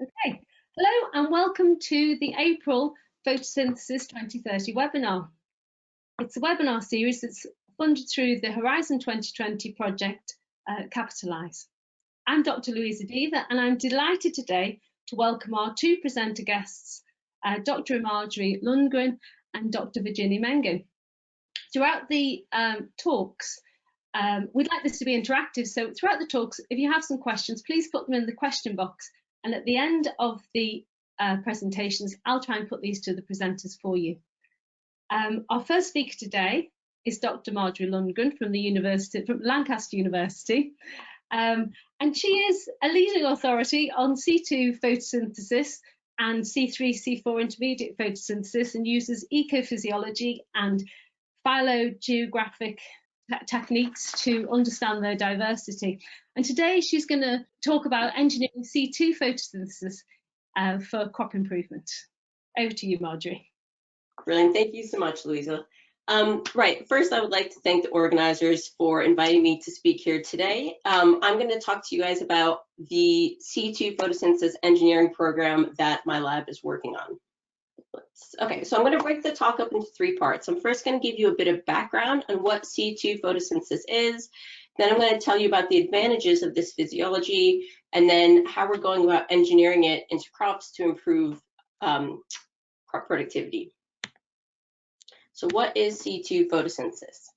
Okay, hello and welcome to the April Photosynthesis 2030 webinar. It's a webinar series that's funded through the Horizon 2020 project Capitalise. I'm Dr. Louisa Deaver and I'm delighted today to welcome our two presenter guests, Dr. Marjorie Lundgren and Dr. Virginia Mengen. Throughout the talks, we'd like this to be interactive, so throughout the talks, if you have some questions, please put them in the question box. And at the end of the presentations, I'll try and put these to the presenters for you. Our first speaker today is Dr. Marjorie Lundgren from Lancaster University. And she is a leading authority on C2 photosynthesis and C3, C4 intermediate photosynthesis, and uses ecophysiology and phylogeographic techniques to understand their diversity. And today she's going to talk about engineering C2 photosynthesis for crop improvement. Over to you, Marjorie. Brilliant. Thank you so much, Louisa. First, I would like to thank the organizers for inviting me to speak here today. I'm going to talk to you guys about the C2 photosynthesis engineering program that my lab is working on. Okay, so I'm going to break the talk up into three parts. I'm first going to give you a bit of background on what C2 photosynthesis is. Then I'm going to tell you about the advantages of this physiology, and then how we're going about engineering it into crops to improve crop productivity. So what is C2 photosynthesis?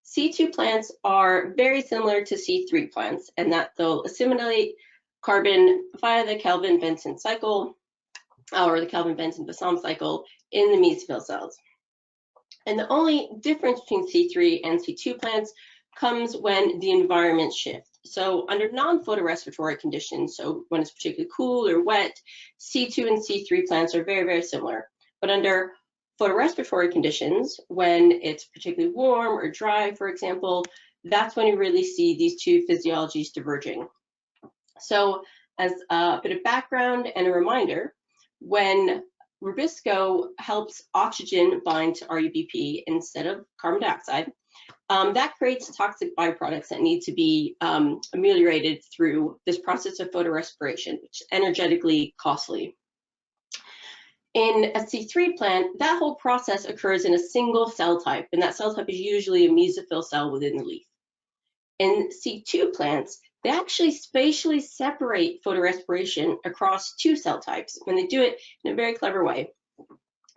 C2 plants are very similar to C3 plants in that they'll assimilate carbon via the Kelvin-Benson cycle, or the Kelvin-Benson-Bassam cycle in the mesophyll cells. And the only difference between C3 and C2 plants comes when the environment shifts. So under non-photorespiratory conditions, so when it's particularly cool or wet, C2 and C3 plants are very, very similar. But under photorespiratory conditions, when it's particularly warm or dry, for example, that's when you really see these two physiologies diverging. So as a bit of background and a reminder, when rubisco helps oxygen bind to RUBP instead of carbon dioxide, that creates toxic byproducts that need to be ameliorated through this process of photorespiration, which is energetically costly. In a C3 plant, that whole process occurs in a single cell type, and that cell type is usually a mesophyll cell within the leaf. In C2 plants, they actually spatially separate photorespiration across two cell types, and they do it in a very clever way.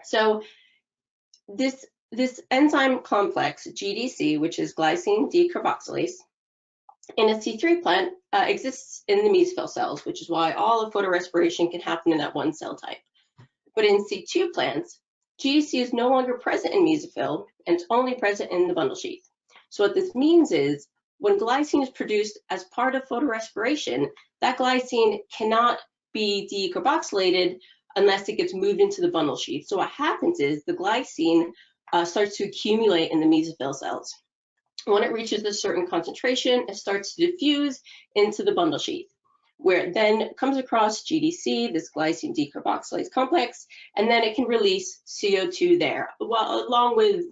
So this enzyme complex, GDC, which is glycine decarboxylase, in a C3 plant exists in the mesophyll cells, which is why all of photorespiration can happen in that one cell type. But in C2 plants, GDC is no longer present in mesophyll, and it's only present in the bundle sheath. So what this means is, when glycine is produced as part of photorespiration, that glycine cannot be decarboxylated unless it gets moved into the bundle sheath. So what happens is the glycine starts to accumulate in the mesophyll cells. When it reaches a certain concentration, it starts to diffuse into the bundle sheath, where it then comes across GDC, this glycine decarboxylase complex, and then it can release CO2 there, well, along with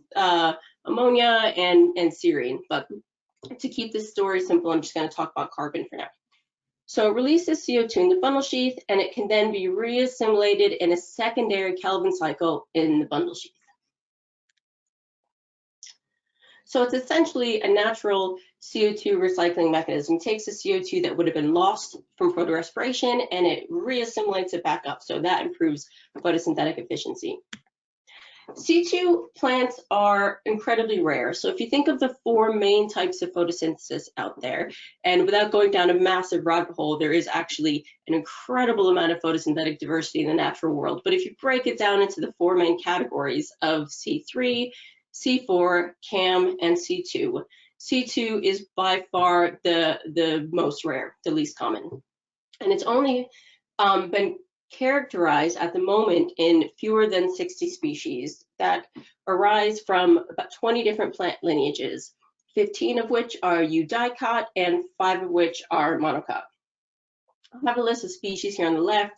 ammonia and serine. But to keep this story simple, I'm just going to talk about carbon for now. So it releases CO2 in the bundle sheath, and it can then be reassimilated in a secondary Kelvin cycle in the bundle sheath. So it's essentially a natural CO2 recycling mechanism. It takes the CO2 that would have been lost from photorespiration and it reassimilates it back up. So that improves photosynthetic efficiency. C2 plants are incredibly rare. So if you think of the four main types of photosynthesis out there, and without going down a massive rabbit hole, there is actually an incredible amount of photosynthetic diversity in the natural world. But if you break it down into the four main categories of C3, C4, CAM, and C2, C2 is by far the most rare, the least common. And it's only been characterized at the moment in fewer than 60 species that arise from about 20 different plant lineages, 15 of which are eudicot and 5 of which are monocot. I have a list of species here on the left.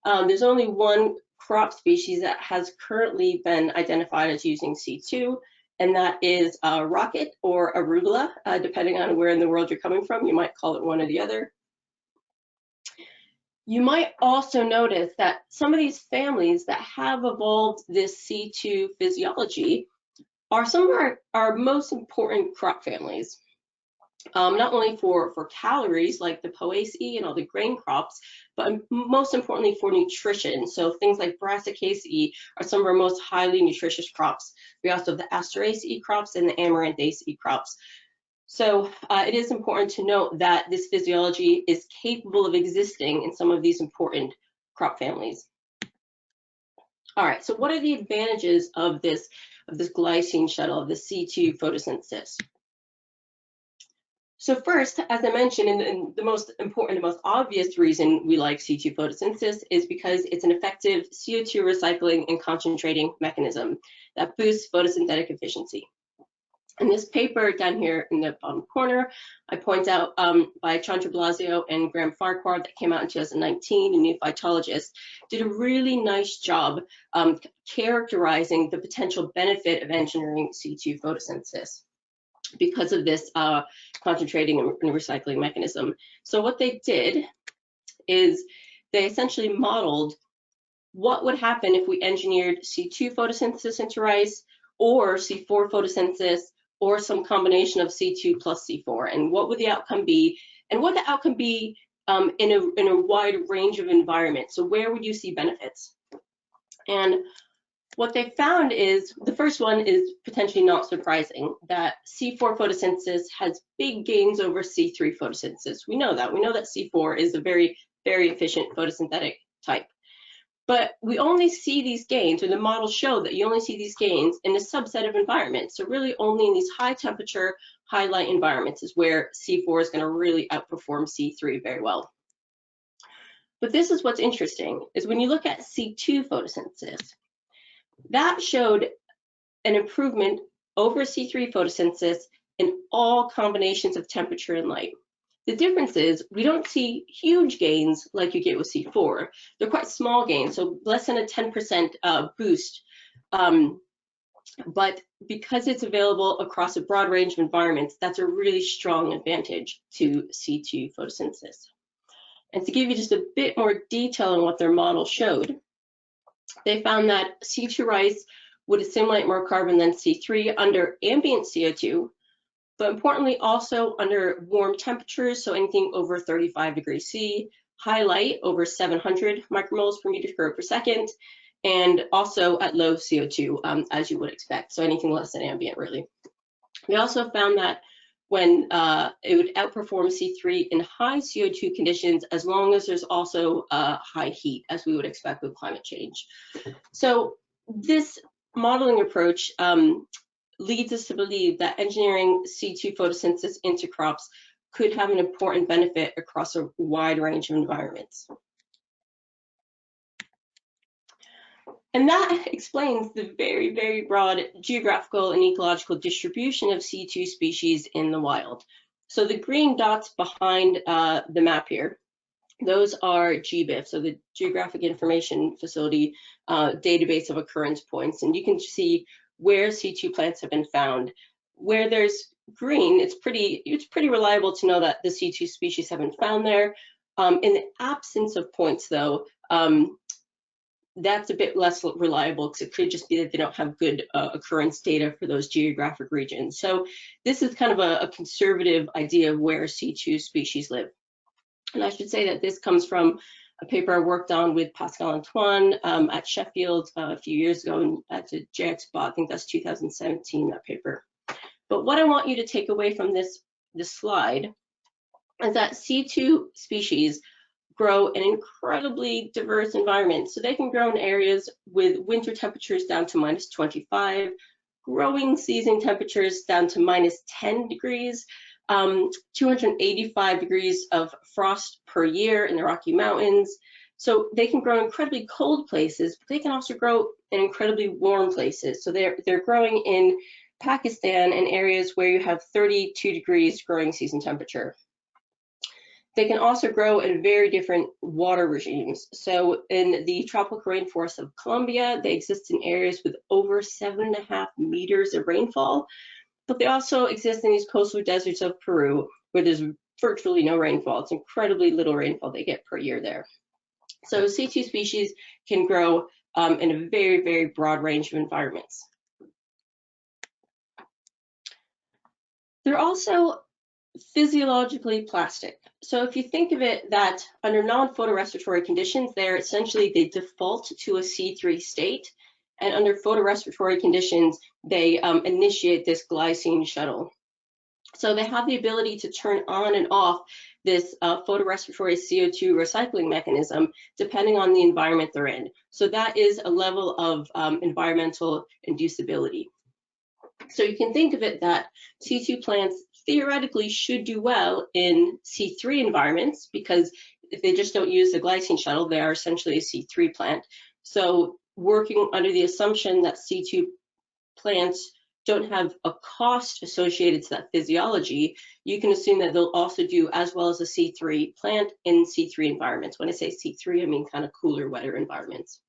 There's only one crop species that has currently been identified as using C2, and that is rocket or arugula, depending on where in the world you're coming from. You might call it one or the other. You might also notice that some of these families that have evolved this C2 physiology are some of our most important crop families. Not only for calories like the Poaceae and all the grain crops, but most importantly for nutrition. So things like Brassicaceae are some of our most highly nutritious crops. We also have the Asteraceae crops and the Amarantaceae crops. So it is important to note that this physiology is capable of existing in some of these important crop families. All right, so what are the advantages of this glycine shuttle, of the C2 photosynthesis? So first, as I mentioned, and the most important, the most obvious reason we like C2 photosynthesis is because it's an effective CO2 recycling and concentrating mechanism that boosts photosynthetic efficiency. In this paper down here in the bottom corner, I point out by Chandra Blasio and Graham Farquhar that came out in 2019, a new phytologist, did a really nice job characterizing the potential benefit of engineering C2 photosynthesis because of this concentrating and recycling mechanism. So what they did is they essentially modeled what would happen if we engineered C2 photosynthesis into rice, or C4 photosynthesis, or some combination of C2 plus C4, and what would the outcome be, and what the outcome be in a wide range of environments. So where would you see benefits? And what they found is, the first one is potentially not surprising, that C4 photosynthesis has big gains over C3 photosynthesis. We know that. We know that C4 is a very, very efficient photosynthetic type. But we only see these gains, or the models show that you only see these gains in a subset of environments. So really only in these high temperature, high light environments is where C4 is going to really outperform C3 very well. But this is what's interesting, is when you look at C2 photosynthesis, that showed an improvement over C3 photosynthesis in all combinations of temperature and light. The difference is we don't see huge gains like you get with C4. They're quite small gains, so less than a 10% boost. But because it's available across a broad range of environments, that's a really strong advantage to C2 photosynthesis. And to give you just a bit more detail on what their model showed, they found that C2 rice would assimilate more carbon than C3 under ambient CO2, but importantly also under warm temperatures, so anything over 35 degrees C, high light over 700 micromoles per meter squared per second, and also at low CO2, as you would expect, so anything less than ambient really. We also found that when it would outperform C3 in high CO2 conditions, as long as there's also high heat, as we would expect with climate change. So this modeling approach leads us to believe that engineering C2 photosynthesis into crops could have an important benefit across a wide range of environments. And that explains the very, very broad geographical and ecological distribution of C2 species in the wild. So the green dots behind the map here, those are GBIF, so the Geographic Information Facility database of occurrence points. And you can see where C2 plants have been found. Where there's green, it's pretty reliable to know that the C2 species have been found there. In the absence of points though, that's a bit less reliable because it could just be that they don't have good occurrence data for those geographic regions. So this is kind of a conservative idea of where C2 species live. And I should say that this comes from a paper I worked on with Pascal Antoine at Sheffield a few years ago, and that's a JXBOT, I think that's 2017, that paper. But what I want you to take away from this slide is that C2 species grow in incredibly diverse environments. So they can grow in areas with winter temperatures down to -25, growing season temperatures down to -10 degrees, 285 degrees of frost per year in the Rocky Mountains. So they can grow in incredibly cold places, but they can also grow in incredibly warm places. So they're growing in Pakistan in areas where you have 32 degrees growing season temperature. They can also grow in very different water regimes. So in the tropical rainforests of Colombia, they exist in areas with over 7.5 meters of rainfall, but they also exist in these coastal deserts of Peru, where there's virtually no rainfall. It's incredibly little rainfall they get per year there. So C2 species can grow in a very, very broad range of environments. They're also physiologically plastic. So if you think of it that under non-photorespiratory conditions, they default to a C3 state, and under photorespiratory conditions, they initiate this glycine shuttle. So they have the ability to turn on and off this photorespiratory CO2 recycling mechanism depending on the environment they're in. So that is a level of environmental inducibility. So you can think of it that C2 plants theoretically should do well in C3 environments, because if they just don't use the glycine shuttle, they are essentially a C3 plant. So working under the assumption that C2 plants don't have a cost associated to that physiology, you can assume that they'll also do as well as a C3 plant in C3 environments. When I say C3, I mean kind of cooler, wetter environments.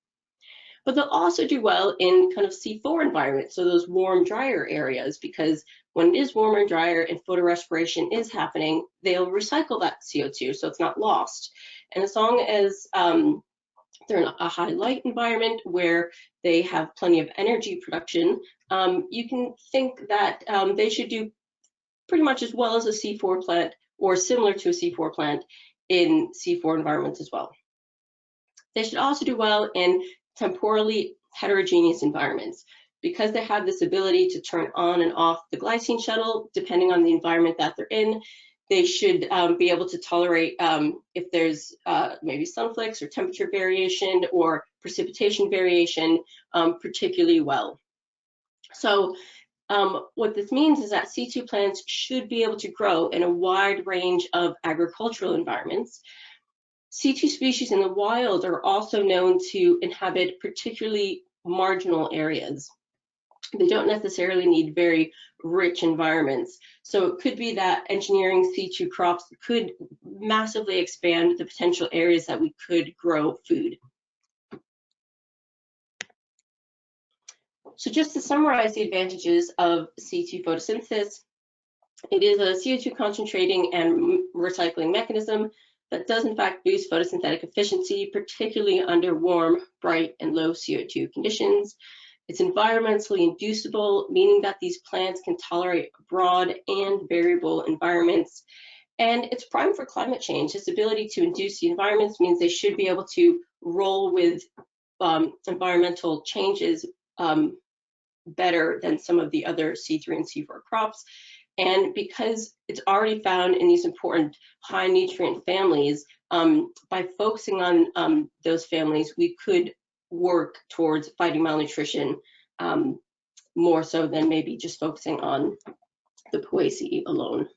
But they'll also do well in kind of C4 environments, so those warm, drier areas, because when it is warmer and drier and photorespiration is happening, they'll recycle that CO2, so it's not lost. And as long as they're in a high light environment where they have plenty of energy production, you can think that they should do pretty much as well as a C4 plant or similar to a C4 plant in C4 environments as well. They should also do well in temporally heterogeneous environments, because they have this ability to turn on and off the glycine shuttle depending on the environment that they're in. They should be able to tolerate if there's maybe sunflakes or temperature variation or precipitation variation particularly well. So what this means is that C2 plants should be able to grow in a wide range of agricultural environments. C2 species in the wild are also known to inhabit particularly marginal areas. They don't necessarily need very rich environments. So it could be that engineering C2 crops could massively expand the potential areas that we could grow food. So just to summarize the advantages of C2 photosynthesis, it is a CO2 concentrating and recycling mechanism that does in fact boost photosynthetic efficiency, particularly under warm, bright, and low CO2 conditions. It's environmentally inducible, meaning that these plants can tolerate broad and variable environments. And it's prime for climate change. Its ability to induce the environments means they should be able to roll with environmental changes better than some of the other C3 and C4 crops. And because it's already found in these important high nutrient families, by focusing on those families, we could work towards fighting malnutrition more so than maybe just focusing on the Poaceae alone.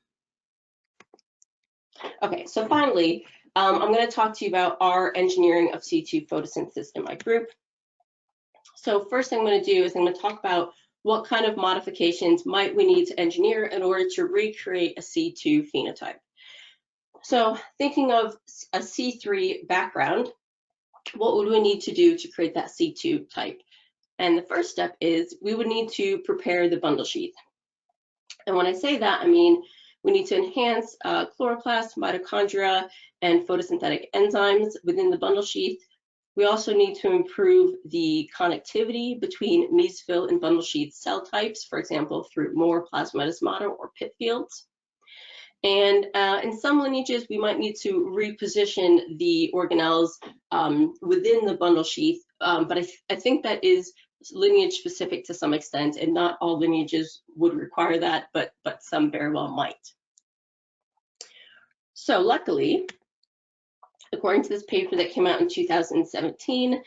Okay, so finally, I'm going to talk to you about our engineering of C2 photosynthesis in my group. So first thing I'm going to do is I'm going to talk about what kind of modifications might we need to engineer in order to recreate a C2 phenotype. So thinking of a C3 background, what would we need to do to create that C2 type? And the first step is we would need to prepare the bundle sheath. And when I say that, I mean we need to enhance chloroplasts, mitochondria, and photosynthetic enzymes within the bundle sheath. We also need to improve the connectivity between mesophyll and bundle sheath cell types, for example, through more plasmodesmata or pit fields. And in some lineages, we might need to reposition the organelles within the bundle sheath, but I think that is lineage specific to some extent, and not all lineages would require that, but some very well might. So luckily, according to this paper that came out in 2017,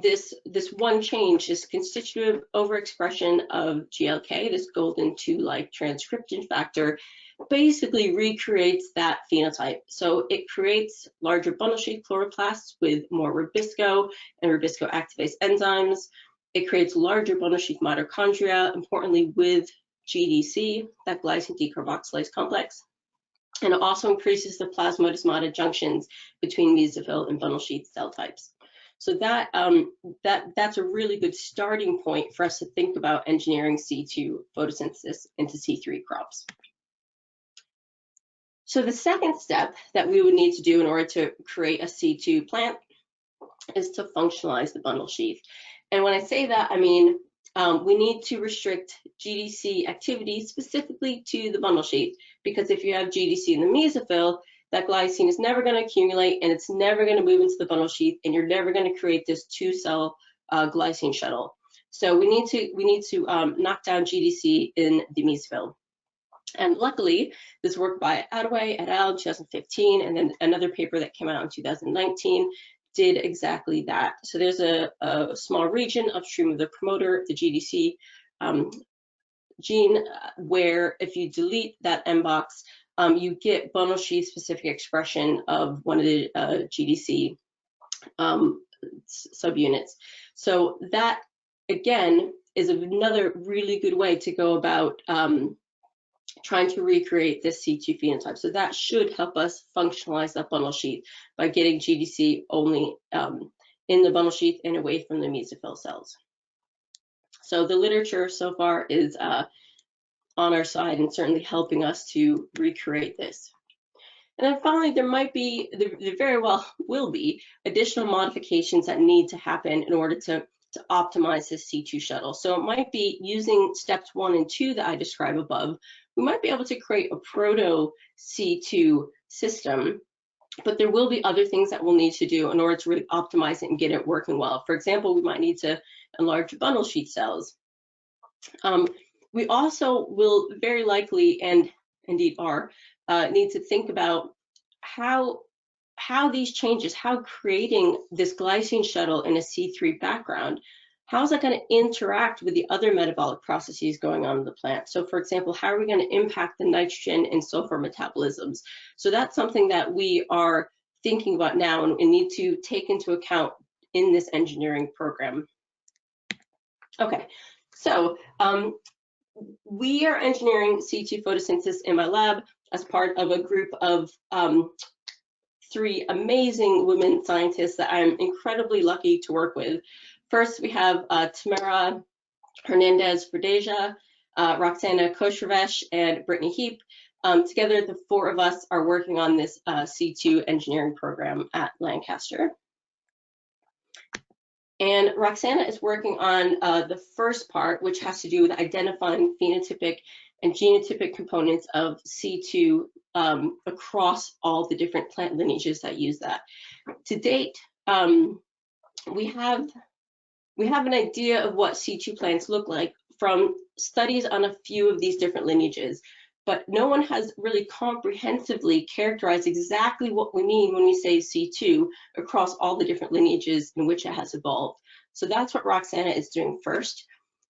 this one change, this constitutive overexpression of GLK, this golden 2-like transcription factor, basically recreates that phenotype. So it creates larger bundle sheath chloroplasts with more Rubisco and Rubisco activase enzymes. It creates larger bundle sheath mitochondria, importantly with GDC, that glycine decarboxylase complex. And it also increases the plasmodesmata junctions between mesophyll and bundle sheath cell types. So that's a really good starting point for us to think about engineering C2 photosynthesis into C3 crops. So the second step that we would need to do in order to create a C2 plant is to functionalize the bundle sheath. And when I say that, I mean we need to restrict GDC activity specifically to the bundle sheath, because if you have GDC in the mesophyll, that glycine is never going to accumulate and it's never going to move into the bundle sheath, and you're never going to create this 2-cell glycine shuttle. So we need to knock down GDC in the mesophyll. And luckily, this work by Attaway et al. in 2015, and then another paper that came out in 2019 did exactly that. So there's a small region upstream of the promoter, the GDC gene, where if you delete that M box, you get bundle sheath specific expression of one of the GDC subunits. So that, again, is another really good way to go about trying to recreate this C2 phenotype. So that should help us functionalize that bundle sheath by getting GDC only in the bundle sheath and away from the mesophyll cells. So the literature so far is on our side and certainly helping us to recreate this. And then finally, there very well will be additional modifications that need to happen in order to optimize this C2 shuttle. So it might be using steps 1 and 2 that I described above. We might be able to create a proto C2 system, but there will be other things that we'll need to do in order to really optimize it and get it working well. For example, we might need to enlarge bundle sheath cells. We also will very likely, and indeed are, need to think about how these changes, how creating this glycine shuttle in a C3 background, how is that going to interact with the other metabolic processes going on in the plant? So for example, how are we going to impact the nitrogen and sulfur metabolisms? So that's something that we are thinking about now and need to take into account in this engineering program. Okay, so we are engineering C2 photosynthesis in my lab as part of a group of 3 amazing women scientists that I'm incredibly lucky to work with. First, we have Tamara Hernandez-Verdeja, Roxana Koshravesh, and Brittany Heap. Together, the 4 of us are working on this C2 engineering program at Lancaster. And Roxana is working on the first part, which has to do with identifying phenotypic and genotypic components of C2 across all the different plant lineages that use that. To date, we have an idea of what C2 plants look like from studies on a few of these different lineages, but no one has really comprehensively characterized exactly what we mean when we say C2 across all the different lineages in which it has evolved. So that's what Roxana is doing first.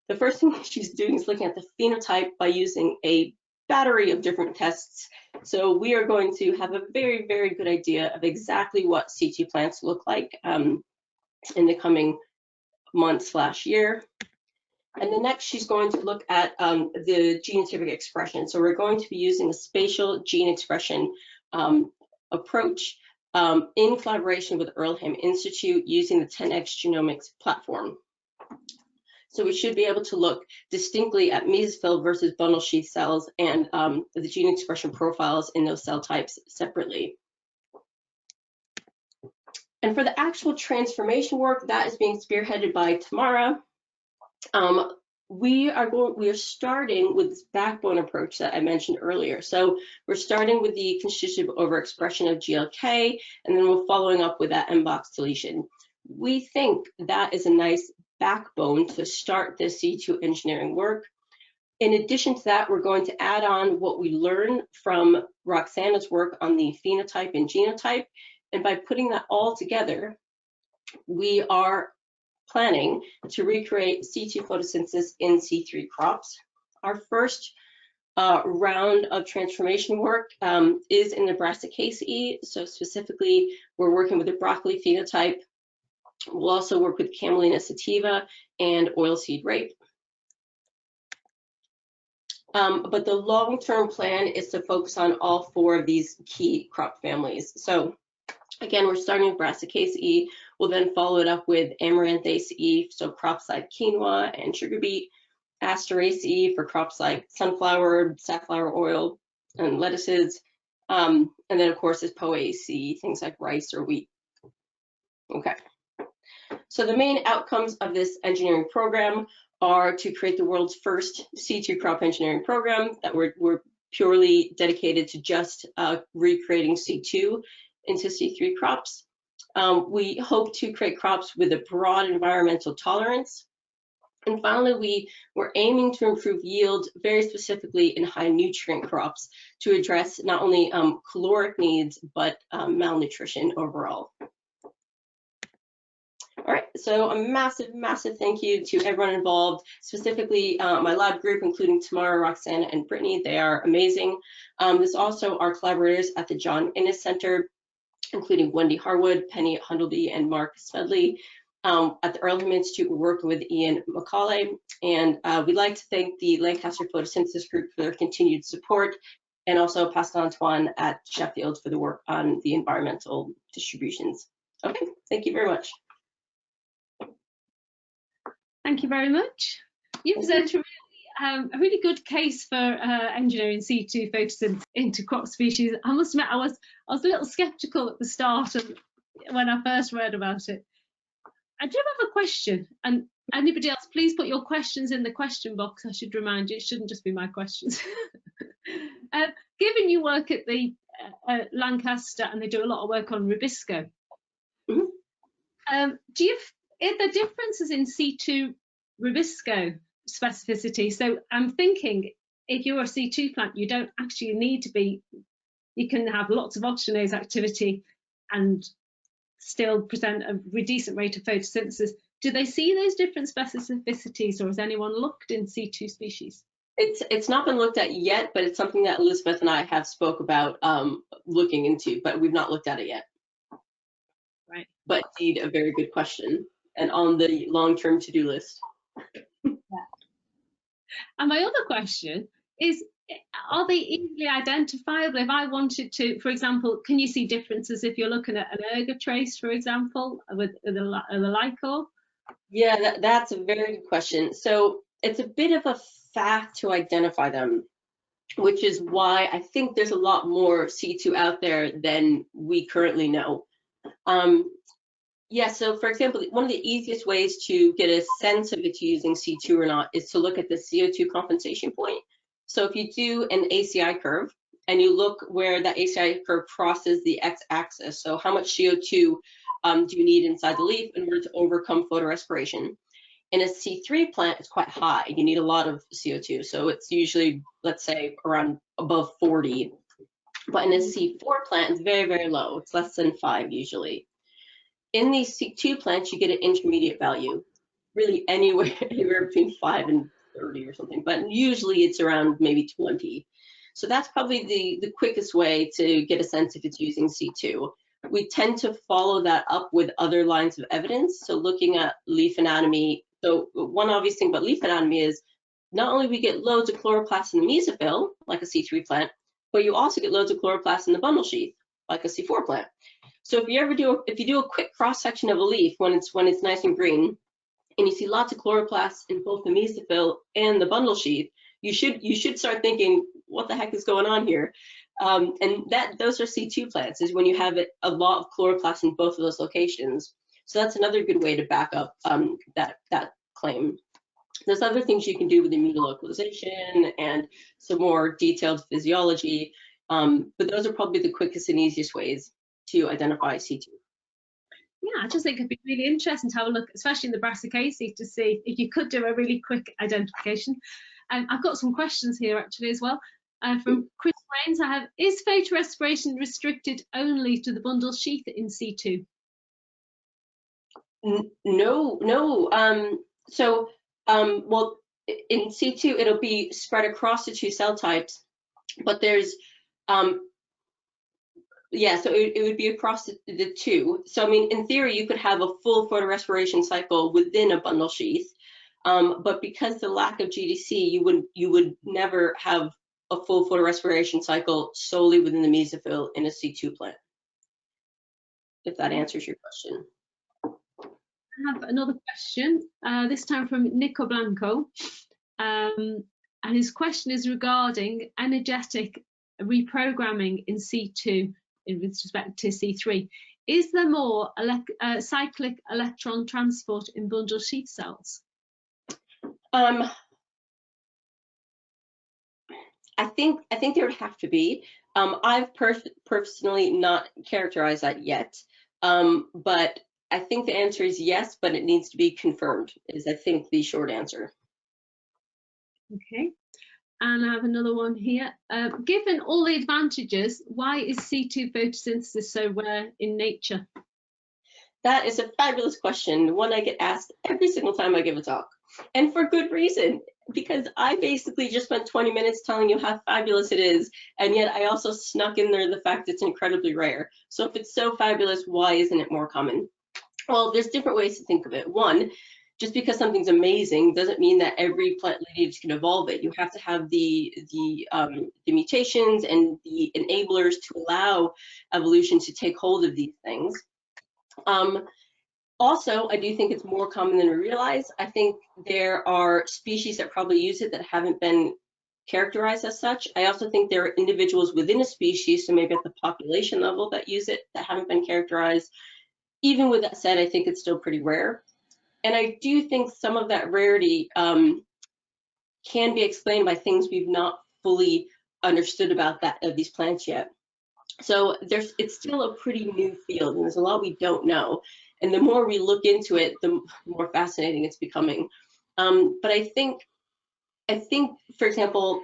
The first thing she's doing is looking at the phenotype by using a battery of different tests. So we are going to have a very, very good idea of exactly what C2 plants look like in the coming month/year. And then next, she's going to look at the genotypic expression. So we're going to be using a spatial gene expression approach in collaboration with Earlham Institute using the 10x Genomics platform. So we should be able to look distinctly at mesophyll versus bundle sheath cells and the gene expression profiles in those cell types separately. And for the actual transformation work, that is being spearheaded by Tamara. We are starting with this backbone approach that I mentioned earlier. So we're starting with the constitutive overexpression of GLK, and then we're following up with that M-box deletion. We think that is a nice backbone to start this C2 engineering work. In addition to that, we're going to add on what we learn from Roxana's work on the phenotype and genotype. And by putting that all together, we are planning to recreate C2 photosynthesis in C3 crops. Our first round of transformation work is in the Brassicaceae. So specifically, we're working with the broccoli phenotype. We'll also work with Camelina sativa and oilseed rape. But the long-term plan is to focus on all 4 of these key crop families. So again, we're starting with Brassicaceae. We'll then follow it up with Amaranthaceae, so crops like quinoa and sugar beet, Asteraceae for crops like sunflower, safflower oil, and lettuces. And then, of course, is Poaceae, things like rice or wheat. Okay. So the main outcomes of this engineering program are to create the world's first C2 crop engineering program that we're purely dedicated to just recreating C2 into C3 crops. We hope to create crops with a broad environmental tolerance. And finally, we're aiming to improve yield very specifically in high nutrient crops to address not only caloric needs, but malnutrition overall. All right, so a massive, massive thank you to everyone involved, specifically my lab group, including Tamara, Roxana, and Brittany. They are amazing. There's also our collaborators at the John Innes Center, including Wendy Harwood, Penny Hundleby, and Mark Smedley. At the Earlham Institute, we're working with Ian McCauley, and we'd like to thank the Lancaster Photosynthesis Group for their continued support, and also Pascal Antoine at Sheffield for the work on the environmental distributions. Okay, thank you very much. Thank you very much. You presented a really good case for engineering C2 photosynthesis into crop species. I must admit, I was a little sceptical at the start when I first read about it. I do have a question, and anybody else, please put your questions in the question box. I should remind you, it shouldn't just be my questions. Given you work at the Lancaster and they do a lot of work on Rubisco, are there differences in C2 Rubisco specificity? So I'm thinking, if you're a C2 plant, you don't actually need to be, you can have lots of oxygenase activity and still present a decent rate of photosynthesis. Do they see those different specificities, or has anyone looked in C2 species? It's not been looked at yet, but it's something that Elizabeth and I have spoke about looking into, but we've not looked at it yet. Right. But indeed, a very good question, and on the long-term to-do list. Yeah. And my other question is, are they easily identifiable? If I wanted to, for example, can you see differences if you're looking at an erga trace, for example, with the Lycor? Yeah, that's a very good question. So it's a bit of a fact to identify them, which is why I think there's a lot more C2 out there than we currently know. Yeah, so for example, one of the easiest ways to get a sense of it's using C2 or not is to look at the CO2 compensation point. So if you do an ACI curve and you look where that ACI curve crosses the x-axis, so how much CO2 do you need inside the leaf in order to overcome photorespiration? In a C3 plant, it's quite high. You need a lot of CO2. So it's usually, let's say, around above 40. But in a C4 plant, it's very, very low. It's less than 5 usually. In these C2 plants, you get an intermediate value, really anywhere between 5 and 30 or something, but usually it's around maybe 20. So that's probably the quickest way to get a sense if it's using C2. We tend to follow that up with other lines of evidence. So looking at leaf anatomy. So one obvious thing about leaf anatomy is not only we get loads of chloroplasts in the mesophyll, like a C3 plant, but you also get loads of chloroplasts in the bundle sheath, like a C4 plant. So if you do a quick cross section of a leaf when it's nice and green, and you see lots of chloroplasts in both the mesophyll and the bundle sheath, you should start thinking, what the heck is going on here? And those are C2 plants, is when you have a lot of chloroplasts in both of those locations. So that's another good way to back up that claim. There's other things you can do with immunolocalization and some more detailed physiology, but those are probably the quickest and easiest ways to identify C2. Yeah, I just think it'd be really interesting to have a look, especially in the Brassicaceae, to see if you could do a really quick identification. I've got some questions here actually as well. From Chris Rains, I have, is photorespiration restricted only to the bundle sheath in C2? No. Well, in C2, it'll be spread across the 2 cell types, but there's, yeah, so it would be across the 2. So, I mean, in theory, you could have a full photorespiration cycle within a bundle sheath, but because the lack of GDC, you would never have a full photorespiration cycle solely within the mesophyll in a C2 plant, if that answers your question. I have another question, this time from Nico Blanco, and his question is regarding energetic reprogramming in C2 with respect to C3. Is there more cyclic electron transport in bundle sheath cells? I think there would have to be. I've personally not characterized that yet, but I think the answer is yes, but it needs to be confirmed, is I think the short answer. Okay, and I have another one here. Given all the advantages, why is C2 photosynthesis so rare in nature? That is a fabulous question, one I get asked every single time I give a talk, and for good reason, because I basically just spent 20 minutes telling you how fabulous it is, and yet I also snuck in there the fact it's incredibly rare. So if it's so fabulous, why isn't it more common? Well, there's different ways to think of it. One, just because something's amazing doesn't mean that every plant lineage can evolve it. You have to have the mutations and the enablers to allow evolution to take hold of these things. Also, I do think it's more common than we realize. I think there are species that probably use it that haven't been characterized as such. I also think there are individuals within a species, so maybe at the population level, that use it that haven't been characterized. Even with that said, I think it's still pretty rare. And I do think some of that rarity can be explained by things we've not fully understood about these plants yet. So it's still a pretty new field, and there's a lot we don't know. And the more we look into it, the more fascinating it's becoming. But I think, for example,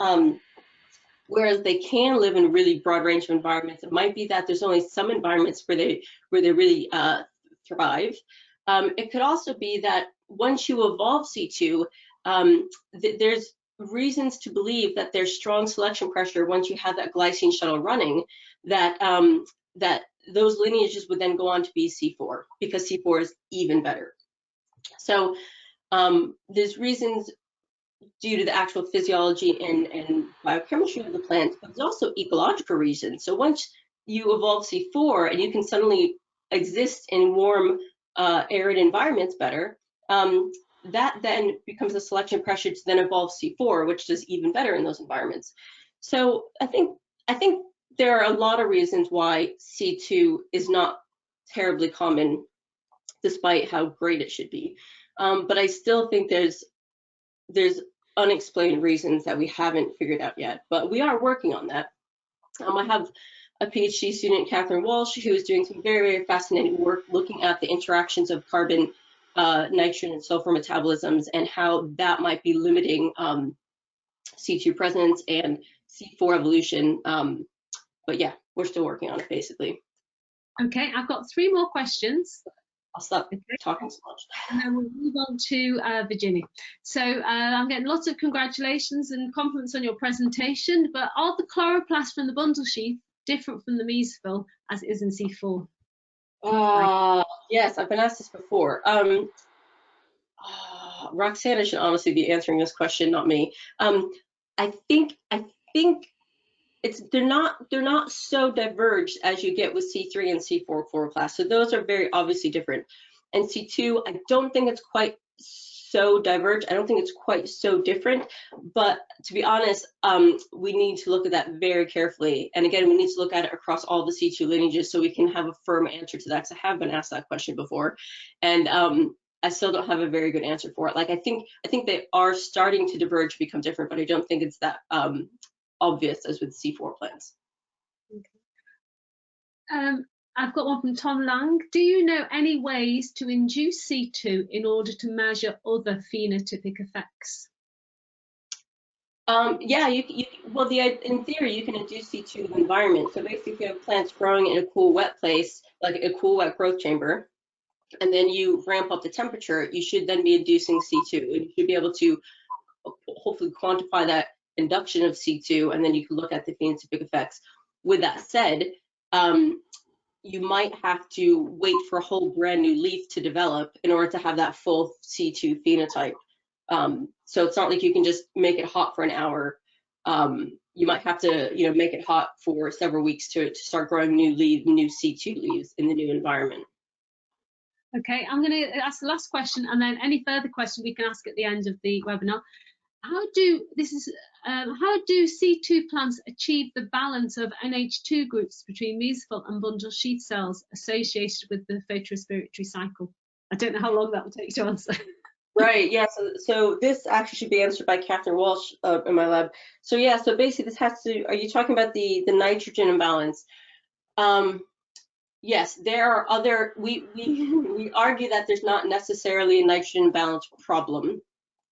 whereas they can live in a really broad range of environments, it might be that there's only some environments where they really thrive. It could also be that once you evolve C2, there's reasons to believe that there's strong selection pressure once you have that glycine shuttle running, that that those lineages would then go on to be C4, because C4 is even better. So there's reasons due to the actual physiology and biochemistry of the plant, but there's also ecological reasons. So once you evolve C4 and you can suddenly exist in warm, arid environments better, that then becomes a selection pressure to then evolve C4, which does even better in those environments. So I think there are a lot of reasons why C2 is not terribly common, despite how great it should be. But I still think there's unexplained reasons that we haven't figured out yet, but we are working on that. I have a PhD student, Catherine Walsh, who is doing some very, very fascinating work looking at the interactions of carbon, nitrogen, and sulfur metabolisms, and how that might be limiting C2 presence and C4 evolution. But yeah, we're still working on it, basically. Okay, I've got 3 more questions. I'll stop talking so much. And then we'll move on to Virginia. So I'm getting lots of congratulations and compliments on your presentation, but are the chloroplasts from the bundle sheath different from the mesophyll as it is in C4? Yes, I've been asked this before. Roxana should honestly be answering this question, not me. I think they're not so diverged as you get with C3 and C4 chloroplasts. So those are very obviously different. And C2, I don't think it's quite so diverged. I don't think it's quite so different. But to be honest, we need to look at that very carefully. And again, we need to look at it across all the C2 lineages so we can have a firm answer to that, because I have been asked that question before. And I still don't have a very good answer for it. Like, I think they are starting to diverge, become different, but I don't think it's that obvious as with C4 plants. Okay. I've got one from Tom Lang. Do you know any ways to induce C2 in order to measure other phenotypic effects? Yeah, well, in theory, you can induce C2 in the environment. So basically, if you have plants growing in a cool, wet place, like a cool, wet growth chamber, and then you ramp up the temperature, you should then be inducing C2. And you should be able to hopefully quantify that induction of C2, and then you can look at the phenotypic effects. With that said, you might have to wait for a whole brand new leaf to develop in order to have that full C2 phenotype. So it's not like you can just make it hot for an hour. You might have to, make it hot for several weeks to start growing new C2 leaves in the new environment. Okay, I'm going to ask the last question, and then any further question we can ask at the end of the webinar. how do C2 plants achieve the balance of NH2 groups between mesophyll and bundle sheath cells associated with the photorespiratory cycle? I don't know how long that will take to answer. Right, yeah, so this actually should be answered by Catherine Walsh in my lab. So yeah, so basically this has to, are you talking about the nitrogen imbalance? Yes, there are other, we argue that there's not necessarily a nitrogen imbalance problem,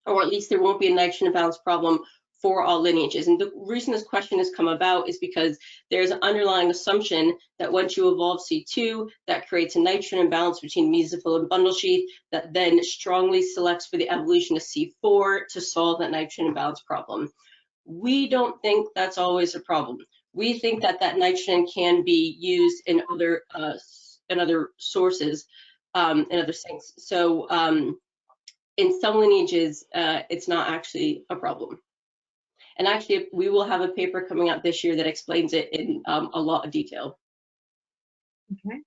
or at least there won't be a nitrogen imbalance problem for all lineages. And the reason this question has come about is because there's an underlying assumption that once you evolve C2, that creates a nitrogen imbalance between mesophyll and bundle sheath that then strongly selects for the evolution of C4 to solve that nitrogen imbalance problem. We don't think that's always a problem. We think that that nitrogen can be used in other sources, in other things. So in some lineages, it's not actually a problem. And actually, we will have a paper coming out this year that explains it in a lot of detail. Okay,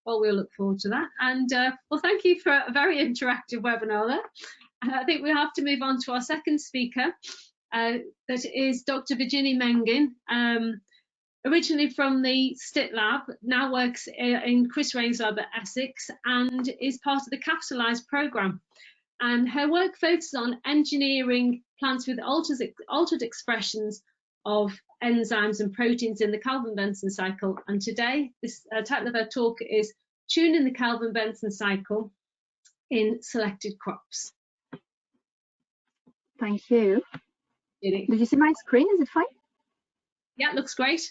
well, we'll look forward to that. And well, thank you for a very interactive webinar there. I think we have to move on to our second speaker, that is Dr. Virginie Mengin, originally from the STIT lab, now works in Chris Rain's lab at Essex and is part of the Capitalised programme. And her work focuses on engineering plants with altered expressions of enzymes and proteins in the Calvin-Benson cycle. And today, this title of her talk is Tuning the Calvin-Benson Cycle in Selected Crops. Thank you. Did you see my screen? Is it fine? Yeah, it looks great.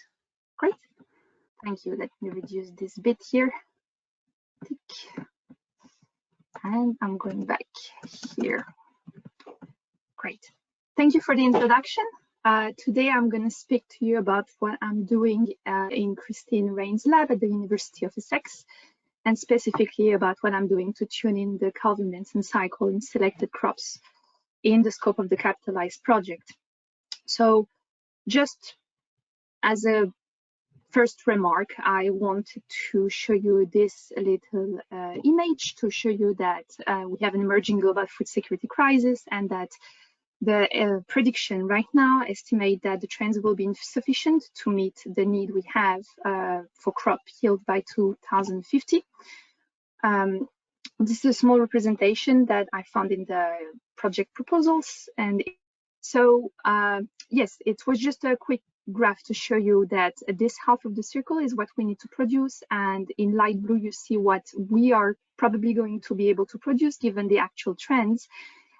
Great. Thank you. Let me reduce this bit here. Tick. And I'm going back here. Great. Thank you for the introduction. Today I'm going to speak to you about what I'm doing in Christine Rain's lab at the University of Essex, and specifically about what I'm doing to tune in the Calvin-Benson cycle in selected crops in the scope of the Capitalised project. So just as a first remark, I wanted to show you this little image to show you that we have an emerging global food security crisis, and that the prediction right now estimate that the trends will be insufficient to meet the need we have for crop yield by 2050. This is a small representation that I found in the project proposals. And so, yes, it was just a quick graph to show you that this half of the circle is what we need to produce, and in light blue you see what we are probably going to be able to produce given the actual trends,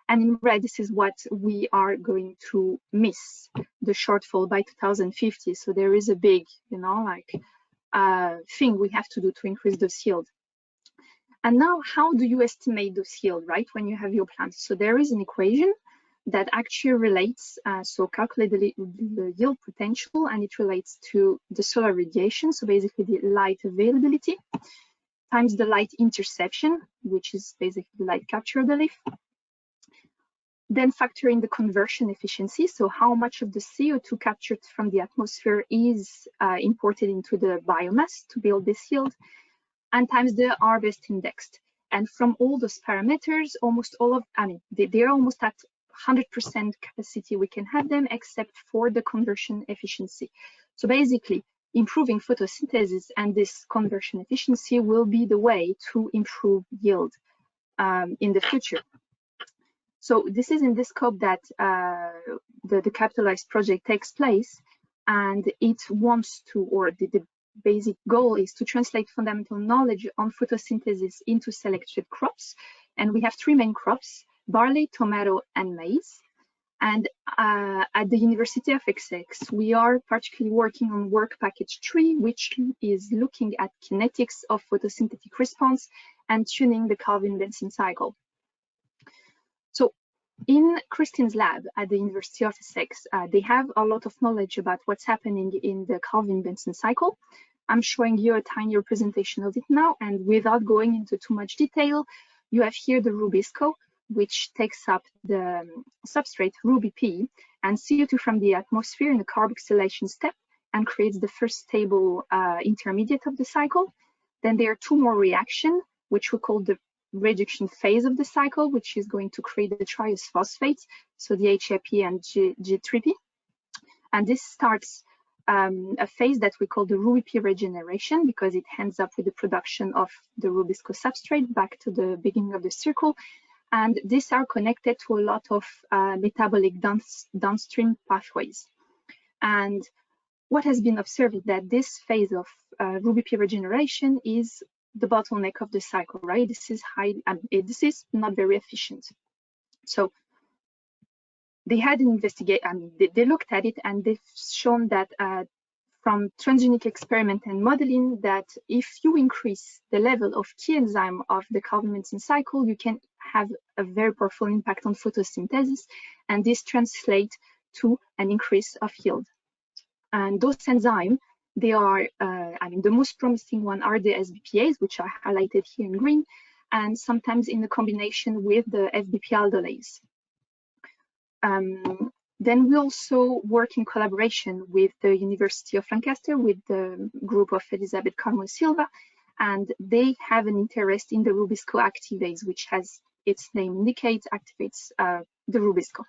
and in red this is what we are going to miss, the shortfall by 2050. So there is a big, you know, like thing we have to do to increase the yield. And now, how do you estimate the yield, right, when you have your plants? So there is an equation that actually relates, so calculate the yield potential, and it relates to the solar radiation, so basically the light availability, times the light interception, which is basically light capture of the leaf. Then factor in the conversion efficiency, so how much of the CO2 captured from the atmosphere is imported into the biomass to build this yield, and times the harvest index. And from all those parameters, almost all of, they're almost at 100% capacity we can have them, except for the conversion efficiency. So basically, improving photosynthesis and this conversion efficiency will be the way to improve yield in the future. So this is in the scope that the Capitalised project takes place, and it wants to, or the basic goal is to translate fundamental knowledge on photosynthesis into selected crops. And we have three main crops: barley, tomato, and maize. And at the University of Essex, we are particularly working on work package 3, which is looking at kinetics of photosynthetic response and tuning the Calvin-Benson cycle. So in Christine's lab at the University of Essex, they have a lot of knowledge about what's happening in the Calvin-Benson cycle. I'm showing you a tiny representation of it now, and without going into too much detail, you have here the Rubisco, which takes up the substrate Ruby P and CO2 from the atmosphere in the carboxylation step and creates the first stable intermediate of the cycle. Then there are two more reactions, which we call the reduction phase of the cycle, which is going to create the triose phosphates, so the HAP and G3P. And this starts a phase that we call the RuBP regeneration, because it ends up with the production of the Rubisco substrate back to the beginning of the circle. And these are connected to a lot of metabolic downstream pathways. And what has been observed is that this phase of RuBP regeneration is the bottleneck of the cycle, right? This is not very efficient. So they had an investigation, they looked at it, and they've shown that from transgenic experiment and modeling, that if you increase the level of key enzyme of the carbon-medicine cycle, you can have a very powerful impact on photosynthesis, and this translates to an increase of yield. And those enzymes, they are, the most promising one are the SBPAs, which are highlighted here in green, and sometimes in a combination with the FBP aldolase. Then we also work in collaboration with the University of Lancaster, with the group of Elizabeth Carmo Silva, and they have an interest in the Rubisco activase, which, as its name indicates, activates the Rubisco.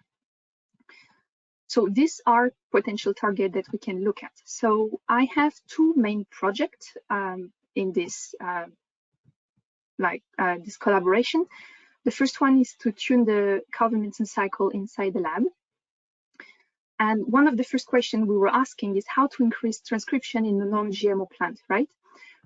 So these are potential targets that we can look at. So I have two main projects in this this collaboration. The first one is to tune the carbon-medicine cycle inside the lab. And one of the first questions we were asking is how to increase transcription in a non-GMO plant, right?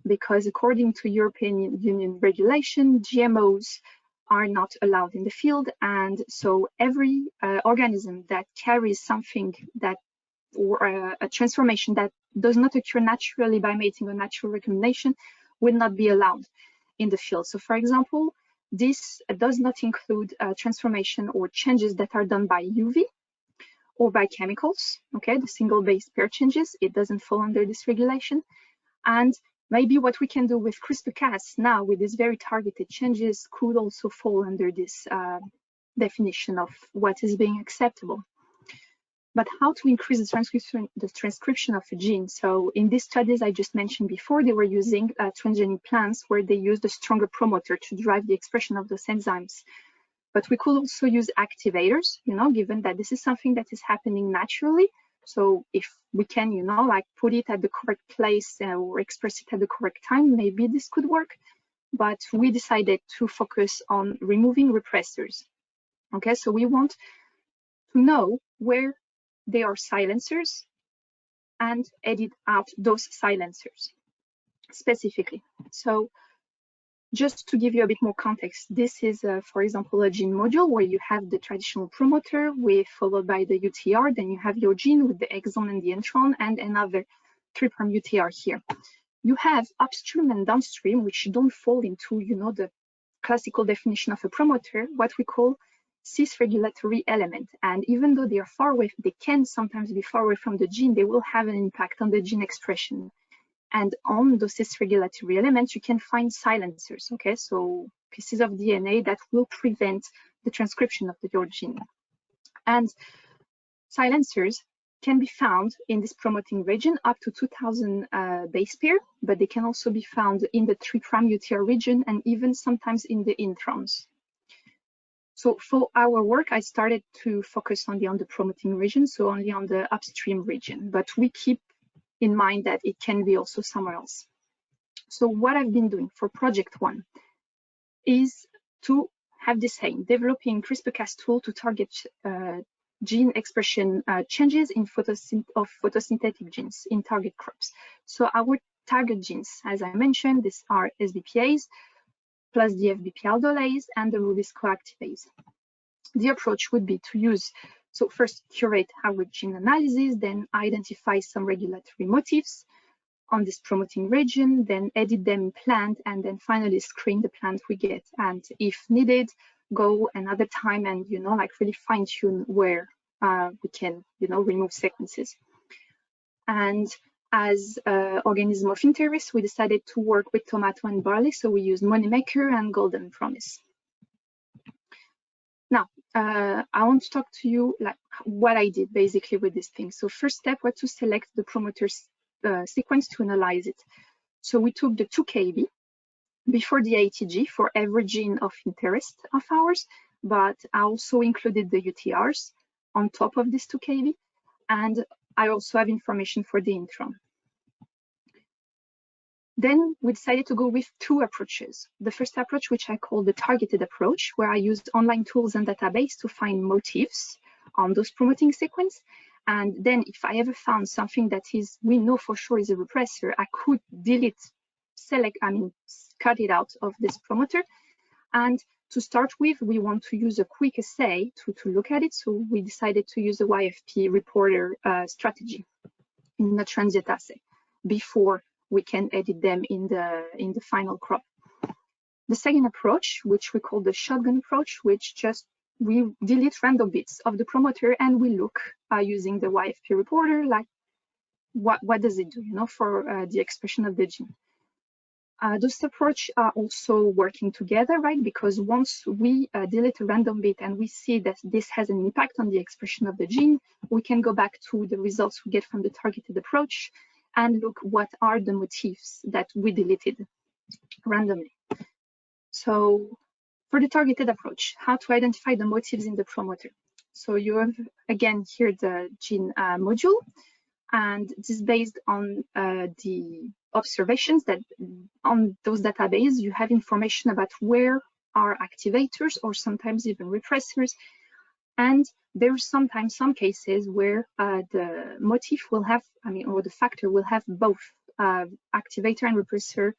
Because according to European Union regulation, GMOs are not allowed in the field. And so every organism that carries something that, or a transformation that does not occur naturally by mating or natural recombination, will not be allowed in the field. So for example, this does not include transformation or changes that are done by UV or by chemicals, okay, the single base pair changes, it doesn't fall under this regulation. And maybe what we can do with CRISPR-Cas now with these very targeted changes could also fall under this definition of what is being acceptable. But how to increase the transcription of a gene? So in these studies I just mentioned before, they were using transgenic plants where they used a stronger promoter to drive the expression of those enzymes. But we could also use activators, given that this is something that is happening naturally. So if we can, put it at the correct place or express it at the correct time, maybe this could work. But we decided to focus on removing repressors. Okay, so we want to know where they are silencers and edit out those silencers specifically. So just to give you a bit more context, this is, for example, a gene module where you have the traditional promoter followed by the UTR, then you have your gene with the exon and the intron and another 3' UTR here. You have upstream and downstream, which don't fall into, the classical definition of a promoter, what we call cis-regulatory element. And even though they are far away, they can sometimes be far away from the gene, they will have an impact on the gene expression. And on those cis-regulatory elements, you can find silencers, okay? So pieces of DNA that will prevent the transcription of your gene. And silencers can be found in this promoting region up to 2000 base pair, but they can also be found in the 3' UTR region and even sometimes in the introns. So for our work, I started to focus only on the promoting region, so only on the upstream region, but we keep in mind that it can be also somewhere else. So what I've been doing for project 1 is to have this aim, developing CRISPR-Cas tool to target gene expression changes in photosynthetic genes in target crops. So our target genes, as I mentioned, these are SBPAs, plus the FBP aldolase and the Rubisco activase. The approach would be to use, so first curate our gene analysis, then identify some regulatory motifs on this promoting region, then edit them in plant, and then finally screen the plant we get. And if needed, go another time and, really fine tune where we can, remove sequences. And as organism of interest, we decided to work with tomato and barley. So we used Moneymaker and Golden Promise. Now, I want to talk to you like what I did basically with this thing. So first step was to select the promoter sequence to analyze it. So we took the 2 kb before the ATG for every gene of interest of ours, but I also included the UTRs on top of this 2 kb, and I also have information for the intron. Then we decided to go with 2 approaches. The first approach, which I call the targeted approach, where I used online tools and database to find motifs on those promoting sequence. And then if I ever found something that we know for sure is a repressor, I could delete, cut it out of this promoter. And to start with, we want to use a quick assay to look at it. So we decided to use a YFP reporter strategy in the transient assay before we can edit them in the final crop. The second approach, which we call the shotgun approach, which just we delete random bits of the promoter and we look using the YFP reporter, like what does it do, for the expression of the gene. Those approaches are also working together, right? Because once we delete a random bit and we see that this has an impact on the expression of the gene, we can go back to the results we get from the targeted approach and look what are the motifs that we deleted randomly. So for the targeted approach, how to identify the motifs in the promoter. So you have, again, here the gene module, and this is based on the observations that on those databases, you have information about where are activators or sometimes even repressors. And there's sometimes some cases where the motif will have, or the factor will have both activator and repressor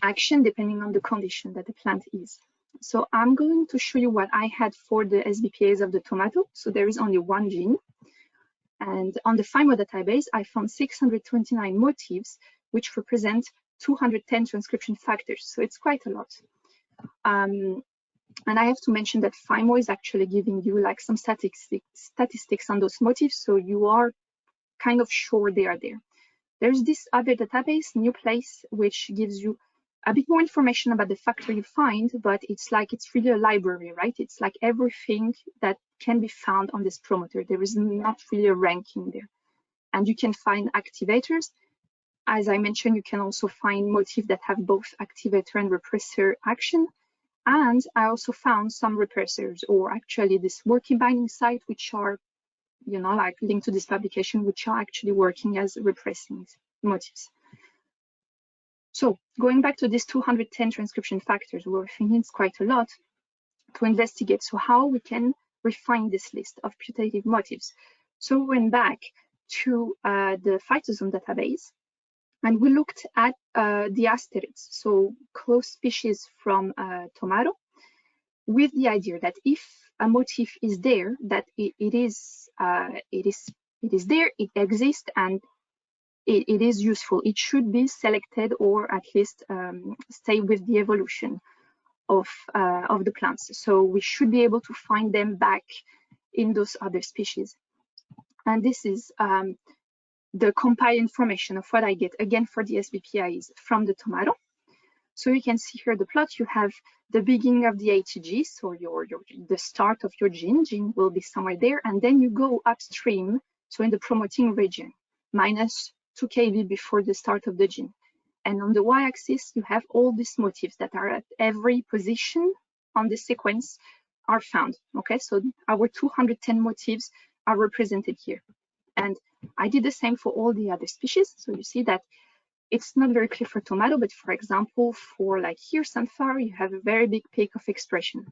action depending on the condition that the plant is. So I'm going to show you what I had for the SBPAs of the tomato. So there is only 1 gene. And on the FIMO database, I found 629 motifs, which represent 210 transcription factors. So it's quite a lot. And I have to mention that FIMO is actually giving you like some statistics on those motifs, so you are kind of sure they are there. There's this other database, NewPlace, which gives you a bit more information about the factor you find, but it's really a library, right? It's like everything that can be found on this promoter. There is not really a ranking there. And you can find activators. As I mentioned, you can also find motifs that have both activator and repressor action. And I also found some repressors, or actually this working binding site, which are, like linked to this publication, which are actually working as repressing motifs. So going back to these 210 transcription factors, we're thinking it's quite a lot to investigate. So how we can refine this list of putative motifs? So we went back to the phytosome database, and we looked at the asterids, so close species from tomato, with the idea that if a motif is there, that it is there, it exists, and it is useful. It should be selected, or at least stay with the evolution of the plants. So we should be able to find them back in those other species. And this is the compiled information of what I get, again, for the SBPIs from the tomato. So you can see here the plot. You have the beginning of the ATG, so the start of your gene will be somewhere there, and then you go upstream, so in the promoting region, minus 2 kb before the start of the gene. And on the y-axis, you have all these motifs that are at every position on the sequence are found. Okay, so our 210 motifs are represented here. And I did the same for all the other species. So you see that it's not very clear for tomato, but for example, for like here, sunflower, you have a very big peak of expression.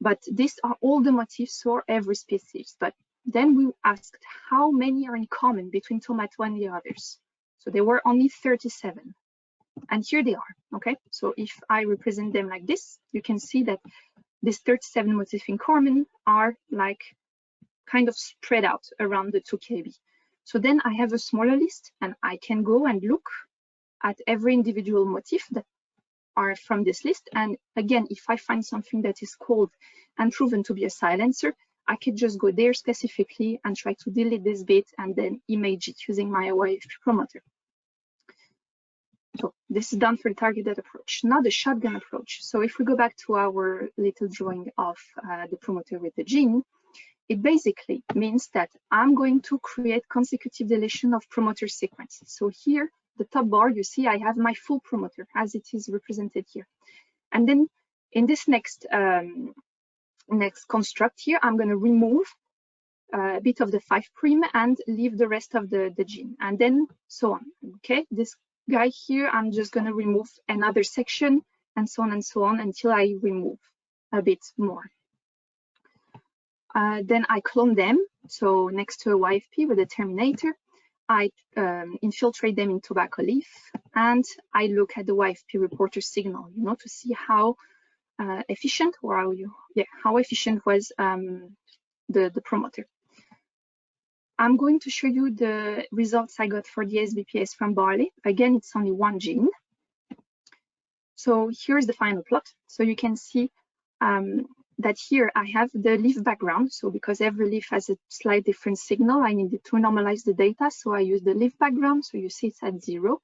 But these are all the motifs for every species. But then we asked how many are in common between tomato and the others. So there were only 37. And here they are, okay? So if I represent them like this, you can see that these 37 motifs in common are like kind of spread out around the 2 kb. So then I have a smaller list, and I can go and look at every individual motif that are from this list. And again, if I find something that is called and proven to be a silencer, I could just go there specifically and try to delete this bit and then image it using my YFP promoter. So this is done for the targeted approach. Now the shotgun approach. So if we go back to our little drawing of the promoter with the gene, it basically means that I'm going to create consecutive deletion of promoter sequences. So here the top bar, you see I have my full promoter as it is represented here. And then in this next construct here, I'm going to remove a bit of the 5' and leave the rest of the gene, and then so on. Okay, this guy here, I'm just going to remove another section, and so on until I remove a bit more. Then I clone them, so next to a YFP with a terminator, I infiltrate them in tobacco leaf, and I look at the YFP reporter signal, you know, to see how efficient, or how efficient was the promoter. I'm going to show you the results I got for the SBPS from barley. Again, it's only one gene. So here's the final plot. So you can see that here I have the leaf background. So because every leaf has a slight different signal, I needed to normalize the data. So I use the leaf background. So you see it's at 0.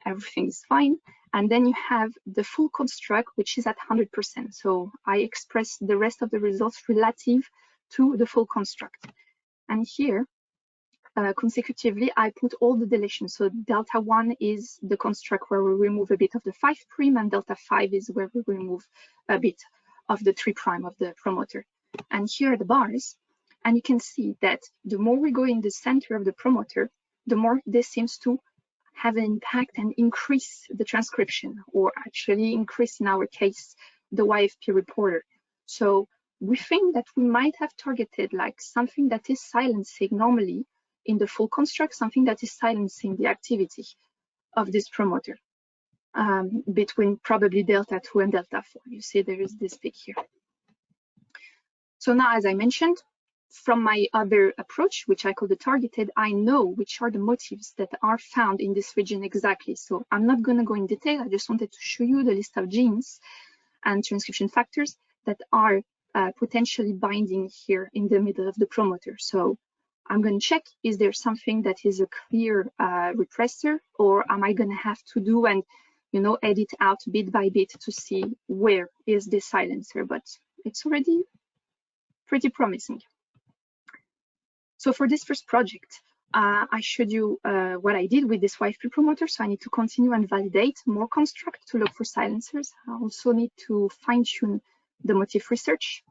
Everything is fine. And then you have the full construct, which is at 100%. So I express the rest of the results relative to the full construct. And here, consecutively, I put all the deletions. So delta 1 is the construct where we remove a bit of the 5', and delta 5 is where we remove a bit of the 3' of the promoter. And here are the bars. And you can see that the more we go in the center of the promoter, the more this seems to have an impact and increase the transcription, or actually increase, in our case, the YFP reporter. So we think that we might have targeted like something that is silencing normally in the full construct, something that is silencing the activity of this promoter between probably delta 2 and delta 4. You see there is this peak here. So now, as I mentioned, from my other approach, which I call the targeted, I know which are the motifs that are found in this region exactly. So I'm not going to go in detail. I just wanted to show you the list of genes and transcription factors that are potentially binding here in the middle of the promoter. So I'm going to check, is there something that is a clear repressor, or am I going to have to do and, you know, edit out bit by bit to see where is this silencer? But it's already pretty promising. So for this first project, I showed you what I did with this YFP promoter. So I need to continue and validate more construct to look for silencers. I also need to fine-tune the motif research.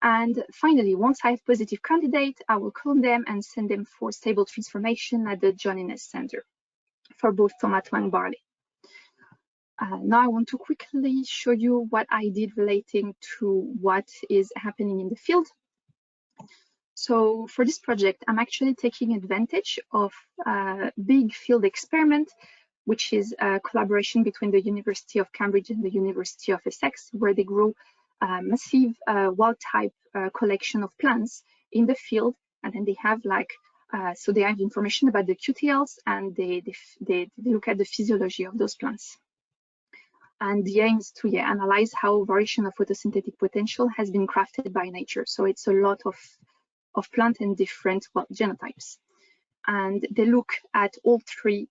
And finally, once I have positive candidate, I will clone them and send them for stable transformation at the John Innes Center for both tomato and barley. Now I want to quickly show you what I did relating to what is happening in the field. So for this project, I'm actually taking advantage of a big field experiment, which is a collaboration between the University of Cambridge and the University of Essex, where they grow massive wild-type collection of plants in the field, and then they have like so they have information about the QTLs, and they look at the physiology of those plants. And the aim is to analyze how variation of photosynthetic potential has been crafted by nature. So it's a lot of plant and different genotypes. And they look at all 3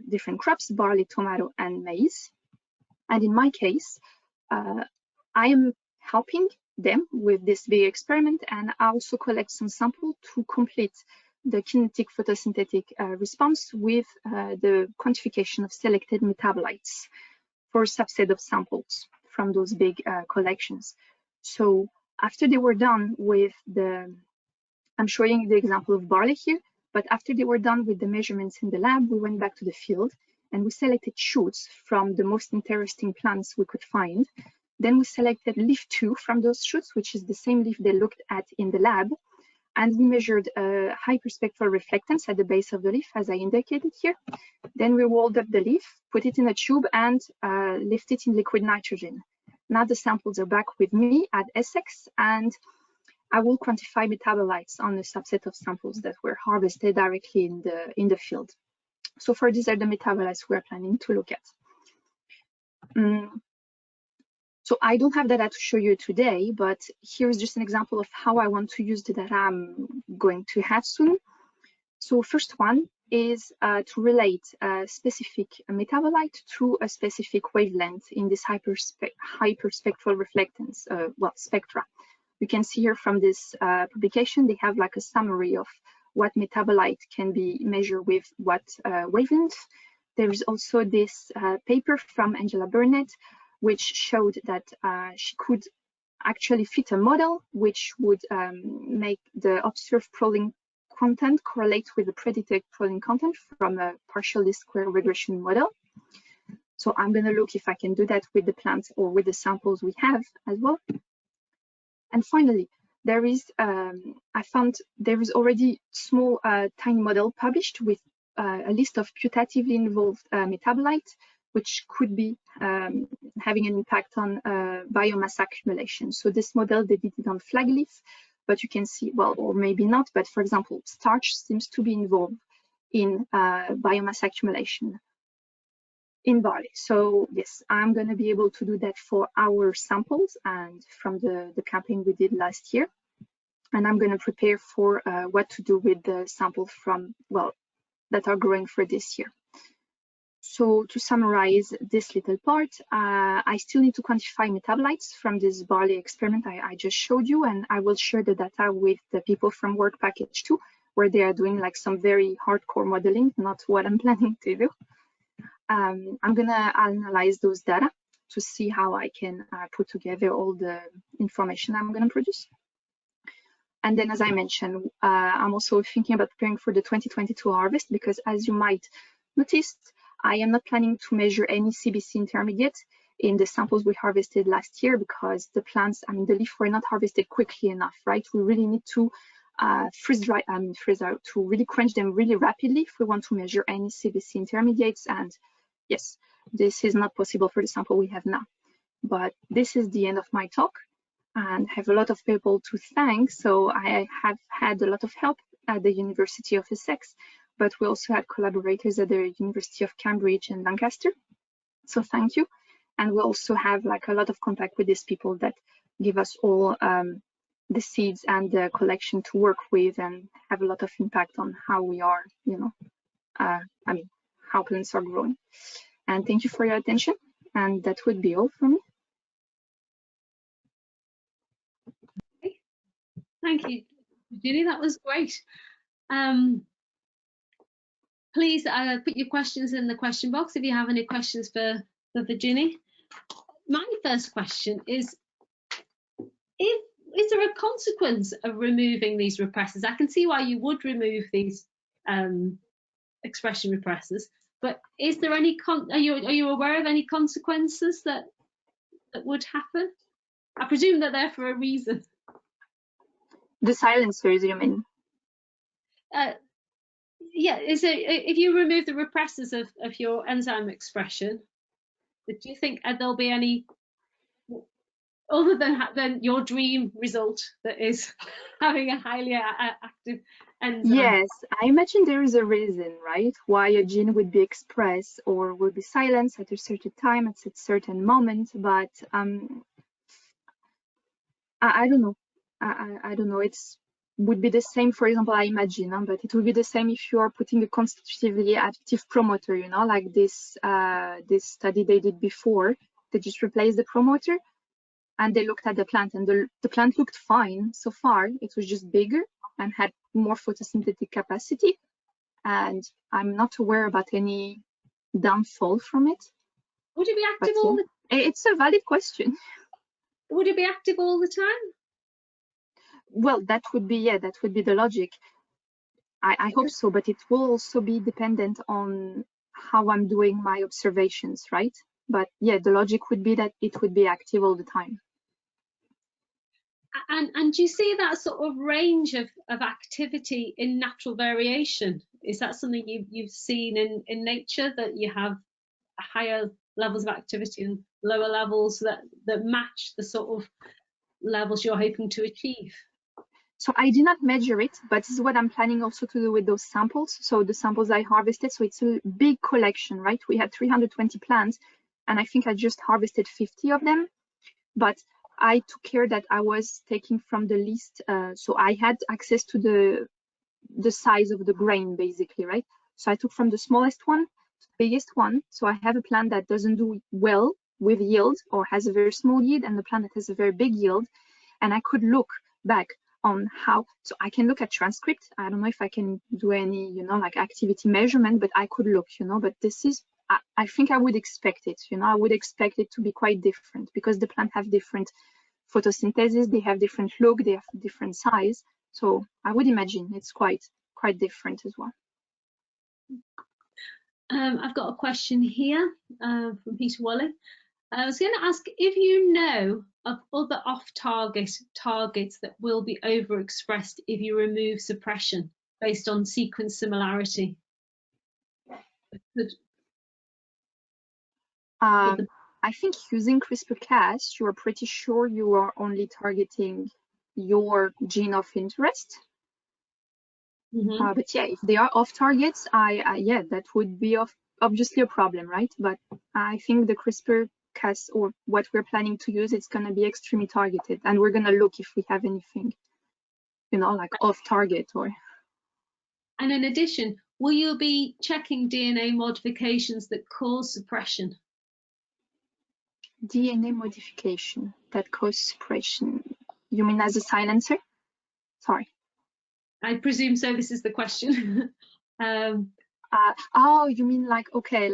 different crops: barley, tomato, and maize. And in my case, I am helping them with this big experiment, and I also collect some sample to complete the kinetic photosynthetic response with the quantification of selected metabolites for a subset of samples from those big collections. So after they were done with I'm showing the example of barley here, but after they were done with the measurements in the lab, we went back to the field and we selected shoots from the most interesting plants we could find. Then we selected leaf 2 from those shoots, which is the same leaf they looked at in the lab. And we measured hyperspectral reflectance at the base of the leaf, as I indicated here. Then we rolled up the leaf, put it in a tube, and left it in liquid nitrogen. Now the samples are back with me at Essex, and I will quantify metabolites on a subset of samples that were harvested directly in the field. So for these are the metabolites we are planning to look at. So I don't have data to show you today, but here's just an example of how I want to use the data I'm going to have soon. So first one is to relate a specific metabolite to a specific wavelength in this hyperspectral reflectance, spectra. You can see here from this publication, they have like a summary of what metabolite can be measured with what wavelength. there is also this paper from Angela Burnett, which showed that she could actually fit a model which would make the observed proline content correlate with the predicted proline content from a partial least square regression model. So I'm going to look if I can do that with the plants or with the samples we have as well. And finally, there is, I found there is already small tiny model published with a list of putatively involved metabolites, which could be having an impact on biomass accumulation. So this model, they did it on flag leaf, but you can see, well, or maybe not, but for example, starch seems to be involved in biomass accumulation in barley. So yes, I'm going to be able to do that for our samples and from the campaign we did last year. And I'm going to prepare for what to do with the samples from, well, that are growing for this year. So to summarize this little part, I still need to quantify metabolites from this barley experiment I just showed you, and I will share the data with the people from Work Package 2, where they are doing like some very hardcore modeling, not what I'm planning to do. I'm gonna analyze those data to see how I can put together all the information I'm gonna produce. And then, as I mentioned, I'm also thinking about preparing for the 2022 harvest, because as you might notice, I am not planning to measure any CBC intermediate in the samples we harvested last year, because the plants, I mean, the leaf were not harvested quickly enough, right? We really need to freeze out, to really quench them really rapidly if we want to measure any CBC intermediates. And yes, this is not possible for the sample we have now. But this is the end of my talk, and have a lot of people to thank. So I have had a lot of help at the University of Essex, but we also had collaborators at the University of Cambridge and Lancaster. So thank you. And we also have like a lot of contact with these people that give us all the seeds and the collection to work with, and have a lot of impact on how we are, you know, I mean, how plants are growing. And thank you for your attention. And that would be all for me. Thank you, Julie. That was great. Please put your questions in the question box if you have any questions for Virginie. My first question is there a consequence of removing these repressors? I can see why you would remove these expression repressors, but is there any are you aware of any consequences that would happen? I presume that they're for a reason. The silencers, you mean? Yeah, is it, if you remove the repressors of your enzyme expression, do you think there'll be any other than your dream result, that is having a highly active enzyme? Yes, I imagine there is a reason, right, why a gene would be expressed or will be silenced at a certain time, at a certain moment, but I don't know. I don't know. It's would be the same, for example, I imagine, but it would be the same if you are putting a constitutively active promoter, you know, like this this study they did before. They just replaced the promoter and they looked at the plant, and the plant looked fine so far. It was just bigger and had more photosynthetic capacity. And I'm not aware about any downfall from it. Would it be active all the time? It's a valid question. Would it be active all the time? Well, that would be, yeah, that would be the logic. I hope so, but it will also be dependent on how I'm doing my observations, right? But yeah, the logic would be that it would be active all the time. And do you see that sort of range of activity in natural variation? Is that something you've seen in nature, that you have higher levels of activity and lower levels that match the sort of levels you're hoping to achieve? So I did not measure it, but this is what I'm planning also to do with those samples. So the samples I harvested, so it's a big collection, right? We had 320 plants, and I think I just harvested 50 of them. But I took care that I was taking from the least, so I had access to the size of the grain, basically, right? So I took from the smallest one to the biggest one. So I have a plant that doesn't do well with yield or has a very small yield, and the plant that has a very big yield. And I could look back on how, so I can look at transcript. I don't know if I can do any, you know, like activity measurement, but I could look, you know, but this is, I think I would expect it, you know, I would expect it to be quite different because the plant have different photosynthesis, they have different look, they have different size. So I would imagine it's quite different as well. I've got a question here from Peter Wally. I was going to ask if you know of other off-target targets that will be overexpressed if you remove suppression based on sequence similarity. I think using CRISPR-Cas, you are pretty sure you are only targeting your gene of interest. But yeah, if they are off targets, yeah, that would be obviously a problem, right? But I think the CRISPR-Cas or what we're planning to use, it's going to be extremely targeted, and we're going to look if we have anything, you know, like off target or. And in addition, will you be checking DNA modifications that cause suppression? DNA modification that cause suppression. You mean as a silencer? Sorry. I presume so. This is the question. Oh, you mean like, okay,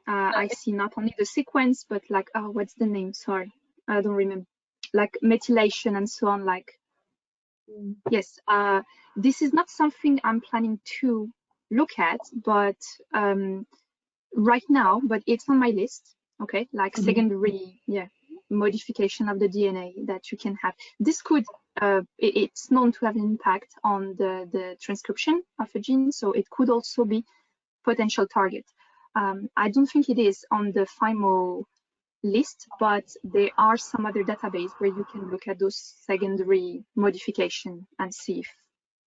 I see not only the sequence, but like, oh, what's the name? Sorry, I don't remember. Like methylation and so on, like, yes, this is not something I'm planning to look at, but right now, but it's on my list, okay, like secondary, yeah, modification of the DNA that you can have. This could, it's known to have an impact on the transcription of a gene, so it could also be potential target. I don't think it is on the FIMO list, but there are some other database where you can look at those secondary modification and see if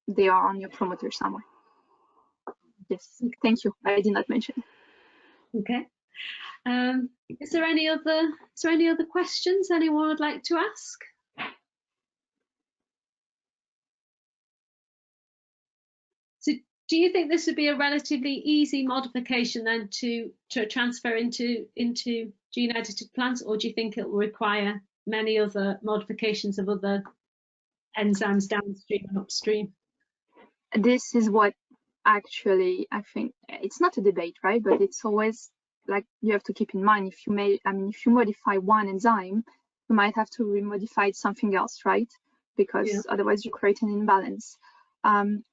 they are on your promoter somewhere. Yes, thank you. I did not mention. Okay. Is there any other questions anyone would like to ask? So do you think this would be a relatively easy modification then to transfer into gene edited plants, or do you think it will require many other modifications of other enzymes downstream and upstream? This is what actually I think it's not a debate, right? But it's always like you have to keep in mind, if you modify one enzyme, you might have to remodify something else, right? Because otherwise you create an imbalance. I'm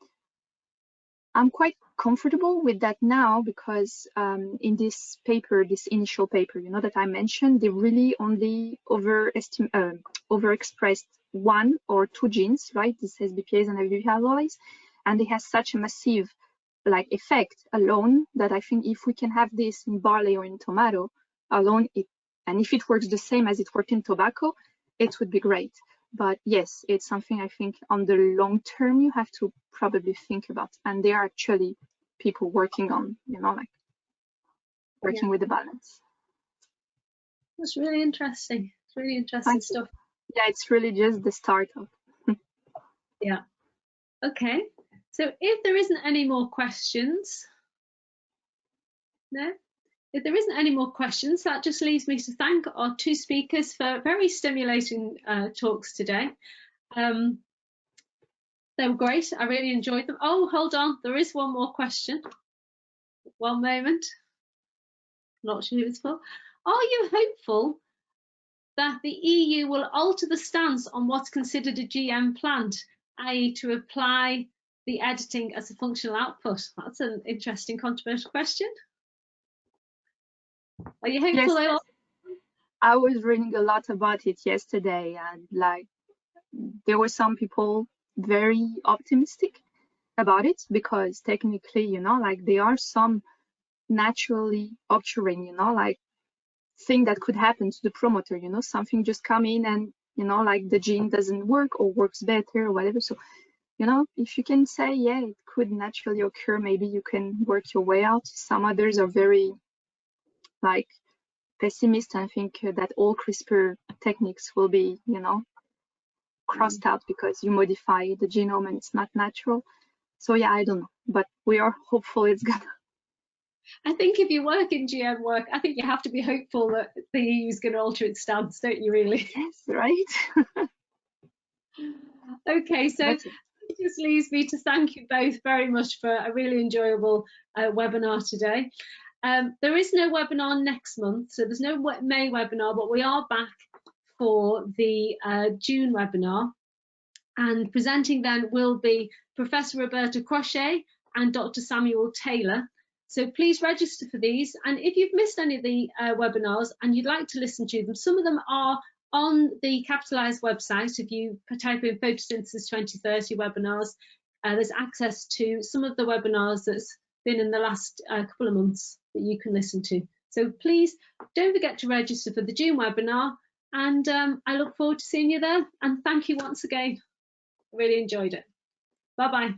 quite comfortable with that now because in this paper, this initial paper, you know, that I mentioned, they really only overexpressed 1 or 2 genes, right? This says BPase and IVV alloys, and it has such a massive like effect alone that I think if we can have this in barley or in tomato alone, and if it works the same as it worked in tobacco, it would be great. But yes, it's something I think on the long term you have to probably think about, and there are actually people working on, you know, like working with the balance. That's really interesting. It's really interesting stuff. Yeah, it's really just the start of. Yeah. Okay. So if there isn't any more questions, no? If there isn't any more questions, that just leaves me to thank our 2 speakers for very stimulating talks today. They were great. I really enjoyed them. Oh, hold on. There is one more question. One moment. Not sure who it's for. Are you hopeful that the EU will alter the stance on what's considered a GM plant, i.e. to apply the editing as a functional output? That's an interesting, controversial question. Are you hopeful? Yes, I was reading a lot about it yesterday, and like there were some people very optimistic about it because technically, you know, like there are some naturally occurring, you know, like thing that could happen to the promoter, you know, something just come in and, you know, like the gene doesn't work or works better or whatever. So, you know, if you can say, yeah, it could naturally occur, maybe you can work your way out. Some others are very like pessimist and think that all CRISPR techniques will be, you know, crossed out because you modify the genome and it's not natural. So yeah, I don't know, but we are hopeful it's gonna. I think if you work in GM work, I think you have to be hopeful that the EU is going to alter its stance, don't you really? Yes, right. Okay, so That's it. it just leaves me to thank you both very much for a really enjoyable webinar today. There is no webinar next month, so there's no May webinar, but we are back for the June webinar. And presenting then will be Professor Roberta Crochet and Dr. Samuel Taylor. So please register for these. And if you've missed any of the webinars and you'd like to listen to them, some of them are on the Capitalised website. If you type in Photosynthesis 2030 webinars, there's access to some of the webinars that's been in the last couple of months that you can listen to. So please don't forget to register for the June webinar, and I look forward to seeing you there. And thank you once again. Really enjoyed it. Bye-bye.